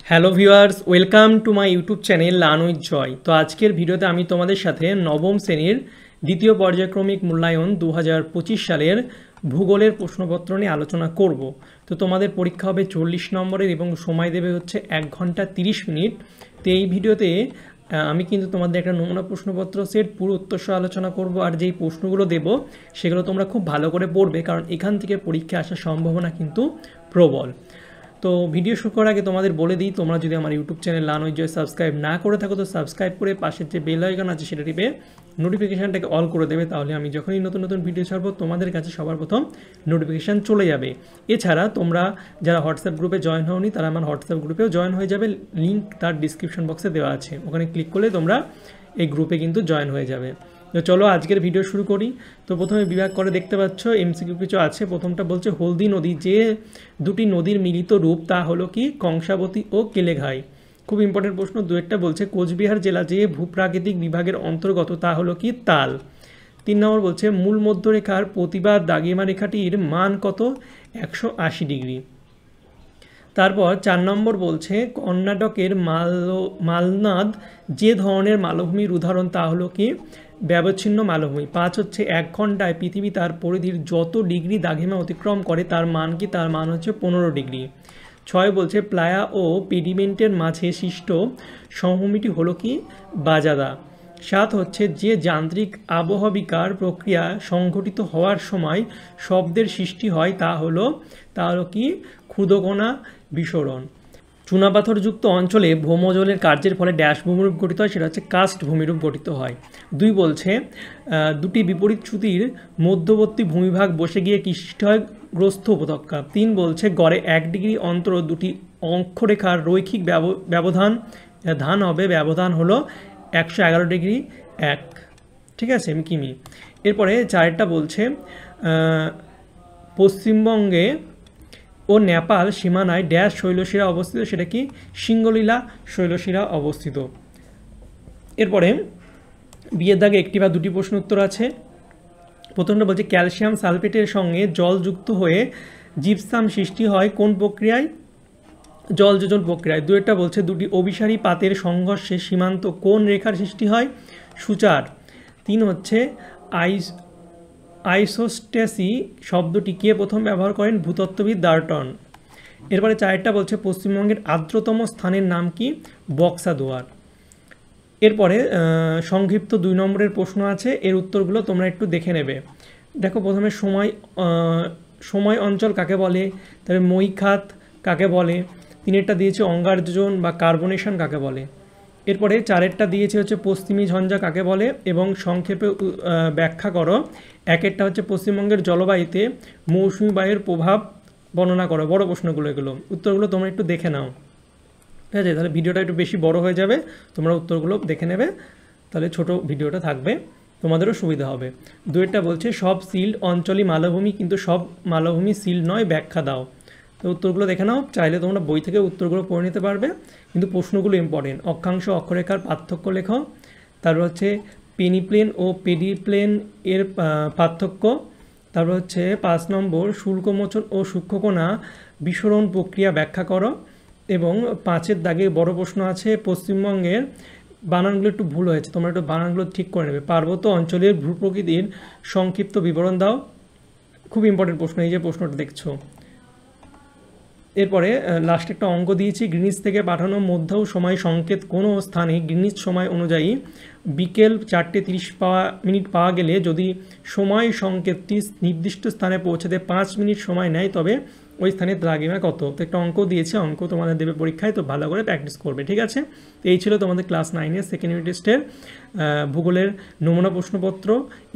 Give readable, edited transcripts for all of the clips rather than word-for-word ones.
Hello viewers, welcome to my YouTube channel learn with Joy. তো আজকের ভিডিওতে আমি তোমাদের সাথে নবম শ্রেণীর দ্বিতীয় পর্যায়ক্রমিক মূল্যায়ন 2025 সালের ভূগোলের প্রশ্নপত্র নিয়ে আলোচনা করব। তো তোমাদের পরীক্ষা হবে 40 নম্বরের এবং সময় দেবে হচ্ছে 1 ঘন্টা 30 মিনিট। তো এই ভিডিওতে আমি কিন্তু তোমাদের একটা নমুনা প্রশ্নপত্র সেট পুরো উত্তরসহ আলোচনা করব, আর যেই প্রশ্নগুলো দেব সেগুলো তোমরা খুব ভালো করে পড়বে, কারণ এখান থেকে পরীক্ষা আসার সম্ভাবনা কিন্তু প্রবল। তো ভিডিও শুরু করার আগে তোমাদের বলে দিই, তোমরা যদি আমার YouTube channel learn with Joy subscribe না করে থাকো তো সাবস্ক্রাইব করে পাশের যে বেল আইকন আছে সেটা টিপে নোটিফিকেশানটাকে অল করে দেবে, তাহলে আমি যখনই নতুন নতুন ভিডিও ছাড়বো তোমাদের কাছে সবার প্রথম নোটিফিকেশান চলে যাবে। এছাড়া তোমরা যারা হোয়াটসঅ্যাপ গ্রুপে জয়েন হওনি তারা আমার হোয়াটসঅ্যাপ গ্রুপেও জয়েন হয়ে যাবে, লিঙ্ক তার ডিসক্রিপশন বক্সে দেওয়া আছে, ওখানে ক্লিক করলে তোমরা এই গ্রুপে কিন্তু জয়েন হয়ে যাবে। তো চলো আজকের ভিডিও শুরু করি। তো প্রথমে বিভাগ করে দেখতে পাচ্ছ এমসিকিউ কিছু আছে। প্রথমটা বলছে হলদি নদী যে দুটি নদীর মিলিত রূপ তা হলো কি কংসাবতী ও কেলেঘাই। খুব ইম্পর্টেন্ট প্রশ্ন। দুয়েরটা বলছে কোচবিহার জেলা যে ভূপ্রাকৃতিক বিভাগের অন্তর্গত তা হলো কি তাল। 3 নম্বর বলছে মূল মধ্যরেখার প্রতিবাদ দ্রাঘিমা রেখাটির মান কত, 180 ডিগ্রি। তারপর 4 নম্বর বলছে কর্ণাটকের মালনাদ যে ধরনের মালভূমির উদাহরণ তা হলো কি ব্যবচ্ছিন্ন মালভূমি। 5 হচ্ছে 1 ঘন্টায় পৃথিবী তার পরিধির যত ডিগ্রি দ্রাঘিমা অতিক্রম করে তার মান কি, তার মান হচ্ছে 15 ডিগ্রি। 6 বলছে প্লায়া ও পেডিমেন্টের মাঝে সৃষ্ট সমভূমিটি হলো কি বাজাদা। 7 হচ্ছে যে যান্ত্রিক আবহবিকার প্রক্রিয়া সংঘটিত হওয়ার সময় শব্দের সৃষ্টি হয় তা হলো কি ক্ষুদ্রকণা বিস্ফোরণ। চুনাপাথরযুক্ত অঞ্চলে ভৌমজলের কার্যের ফলে ড্যাশ ভূমিরূপ গঠিত হয়, সেটা হচ্ছে কাস্ট ভূমিরূপ গঠিত হয়। 2 বলছে দুটি বিপরীত শ্রুতির মধ্যবর্তী ভূমিভাগ বসে গিয়ে কি সৃষ্টি হয়, গ্রস্ত উপত্যকা। 3 বলছে গড়ে 1 ডিগ্রি অন্তর দুটি অক্ষরেখার রৈখিক ব্যবধান হবে, ব্যবধান হলো 111 ডিগ্রি 1, ঠিক আছে কিমি। এরপরে 4টা বলছে পশ্চিমবঙ্গে ও নেপাল সীমানায় ড্যাশ শৈলশিরা অবস্থিত, সেটা কি সিঙ্গলীলা শৈলশিরা অবস্থিত। এরপরে বিয়ের দাগে একটি বা দুটি প্রশ্ন উত্তর আছে। প্রথমটা বলছে ক্যালসিয়াম সালফেটের সঙ্গে জল যুক্ত হয়ে জিপসাম সৃষ্টি হয় কোন প্রক্রিয়ায়, জল যোজন প্রক্রিয়ায়। 2টা বলছে দুটি অভিসারী পাতের সংঘর্ষে সীমান্ত কোন রেখার সৃষ্টি হয়, সূচার। 3 হচ্ছে আইসোস্ট্যাসি শব্দটি কে প্রথম ব্যবহার করেন, ভূতত্ত্ববিদ ডাল্টন। এরপরে 4টা বলছে পশ্চিমবঙ্গের আর্দ্রতম স্থানের নাম কি, বক্সাদুয়ার। এরপরে সংক্ষিপ্ত 2 নম্বরের প্রশ্ন আছে, এর উত্তরগুলো তোমরা একটু দেখে নেবে। দেখো প্রথমে সময় অঞ্চল কাকে বলে, তারপরে মৈখাত কাকে বলে, 3টা দিয়েছে অঙ্গার যোজন বা কার্বনেশন কাকে বলে। এরপরে 4টা দিয়েছে হচ্ছে পশ্চিমী ঝঞ্ঝা কাকে বলে এবং সংক্ষেপে ব্যাখ্যা করো। 1টা হচ্ছে পশ্চিমবঙ্গের জলবায়ুতে মৌসুমী বায়ুর প্রভাব বর্ণনা করো। বড় প্রশ্নগুলো এগুলো, উত্তরগুলো তোমরা একটু দেখে নাও, ঠিক আছে। তাহলে ভিডিওটা একটু বেশি বড় হয়ে যাবে, তোমরা উত্তরগুলো দেখে নেবে, তাহলে ছোট ভিডিওটা থাকবে, তোমাদেরও সুবিধা হবে। 2টা বলছে সব সিল্ড অঞ্চলই মালভূমি কিন্তু সব মালভূমি সিল্ড নয়, ব্যাখ্যা দাও। তো উত্তরগুলো দেখে নাও, চাইলে তোমরা বই থেকে উত্তরগুলো পড়ে নিতে পারবে, কিন্তু প্রশ্নগুলো ইম্পর্টেন্ট। অক্ষাংশ অক্ষরেখার পার্থক্য লেখো। তারপর হচ্ছে পেনিপ্লেন ও পেডিপ্লেন এর পার্থক্য। তারপর হচ্ছে 5 নম্বর শুল্কমোচন ও সূক্ষ্মকণা বিস্ফোরণ প্রক্রিয়া ব্যাখ্যা করো। এবং 5-এর দাগে বড় প্রশ্ন আছে পশ্চিমবঙ্গের, বানানগুলো একটু ভুল হয়েছে, তোমরা একটু বানানগুলো ঠিক করে নেবে। পার্বত্য অঞ্চলের ভূপ্রকৃতির সংক্ষিপ্ত বিবরণ দাও। খুব ইম্পর্টেন্ট প্রশ্ন, এই যে প্রশ্নটা দেখছো। এরপরে লাস্টে একটা অঙ্ক দিয়েছি, গ্রিনিচ থেকে পাঠানো মধ্য সময় সংকেত কোনো স্থানে গ্রিনিচ সময় অনুযায়ী বিকেল 4:30 পাওয়া গেলে যদি সময় সংকেতটি নির্দিষ্ট স্থানে পৌঁছাতে 5 মিনিট সময় নেয় তবে ওই স্থানের দ্রাঘিমা কত। তো একটা অঙ্ক দিয়েছে, অঙ্ক তোমাদের দেবে পরীক্ষায়, তো ভালো করে প্র্যাকটিস করবে, ঠিক আছে। তো এই ছিল তোমাদের ক্লাস 9-এর সেকেন্ড ইউনিট টেস্টের ভূগোলের নমুনা প্রশ্নপত্র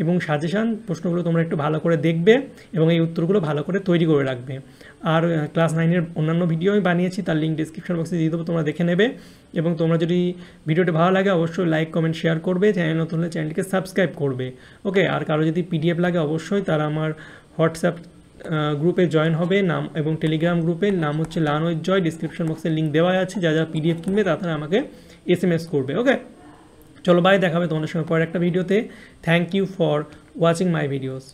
এবং সাজেশান। প্রশ্নগুলো তোমরা একটু ভালো করে দেখবে এবং এই উত্তরগুলো ভালো করে তৈরি করে রাখবে। আর ক্লাস 9-এর অন্যান্য ভিডিও আমি বানিয়েছি, তার লিঙ্ক ডিসক্রিপশন বক্সে দিয়ে দেবো, তোমরা দেখে নেবে। এবং তোমরা যদি ভিডিওটি ভালো লাগে অবশ্যই লাইক কমেন্ট শেয়ার করবে, চ্যানেল নতুন হলে চ্যানেলটিকে সাবস্ক্রাইব করবে, ওকে। আর কারো যদি পিডিএফ লাগে অবশ্যই তারা আমার হোয়াটসঅ্যাপ গ্রুপে জয়েন হবে, নাম এবং টেলিগ্রাম গ্রুপের নাম হচ্ছে লার্ন উইথ জয়, ডিসক্রিপশন বক্সে লিঙ্ক দেওয়া আছে। যা পিডিএফ কিনবে তারা আমাকে SMS করবে, ওকে। চলো বাই, দেখাবে তোমাদের সঙ্গে পরের একটা ভিডিওতে। Thank you for watching my videos.